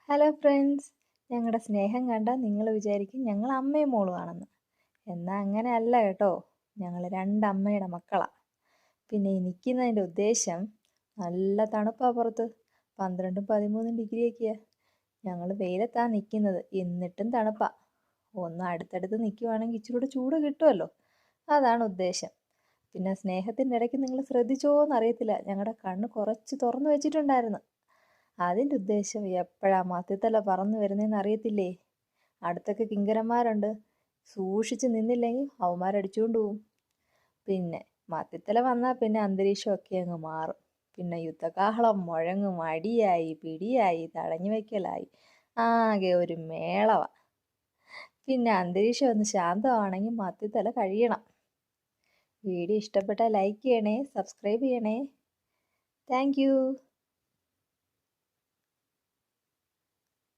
Hello friends, ഞങ്ങളുടെ സ്നേഹം കണ്ടാൽ നിങ്ങൾ വിചാരിക്കും ഞങ്ങൾ അമ്മയും മോളുമാണെന്ന്. എന്നാൽ അങ്ങനെ അല്ല കേട്ടോ. ഞങ്ങൾ രണ്ടമ്മയുടെ മക്കളാണ്. പിന്നെ ഈ നിൽക്കുന്നതിൻ്റെ ഉദ്ദേശം, നല്ല തണുപ്പാണ് പുറത്ത്. 12-13 ഡിഗ്രിയൊക്കെയാണ്. ഞങ്ങൾ വെയിലത്താണ് നിൽക്കുന്നത്, എന്നിട്ടും തണുപ്പാണ്. ഒന്ന് അടുത്തടുത്ത് നിൽക്കുവാണെങ്കിൽ ഇച്ചിരൂടെ ചൂട് കിട്ടുമല്ലോ, അതാണ് ഉദ്ദേശം. പിന്നെ സ്നേഹത്തിൻ്റെ ഇടയ്ക്ക് നിങ്ങൾ ശ്രദ്ധിച്ചോന്നറിയത്തില്ല, ഞങ്ങളുടെ കണ്ണ് കുറച്ച് തുറന്നു വെച്ചിട്ടുണ്ടായിരുന്നു. അതിൻ്റെ ഉദ്ദേശം എപ്പോഴാ മത്തിത്തല പറന്നു വരുന്നതെന്ന് അറിയത്തില്ലേ. അടുത്തൊക്കെ കിങ്കരന്മാരുണ്ട്, സൂക്ഷിച്ച് നിന്നില്ലെങ്കിൽ അവന്മാരടിച്ചുകൊണ്ട് പോവും. പിന്നെ മത്തിത്തല വന്നാൽ പിന്നെ അന്തരീക്ഷമൊക്കെ അങ്ങ് മാറും. പിന്നെ യുദ്ധകാഹളം മുഴങ്ങും, അടിയായി പിടിയായി തടഞ്ഞു വയ്ക്കലായി, ആകെ ഒരു മേളവാ. പിന്നെ അന്തരീക്ഷം ഒന്ന് ശാന്തമാണെങ്കിൽ മത്തിത്തല കഴിയണം. വീഡിയോ ഇഷ്ടപ്പെട്ടാൽ ലൈക്ക് ചെയ്യണേ, സബ്സ്ക്രൈബ് ചെയ്യണേ. Thank you.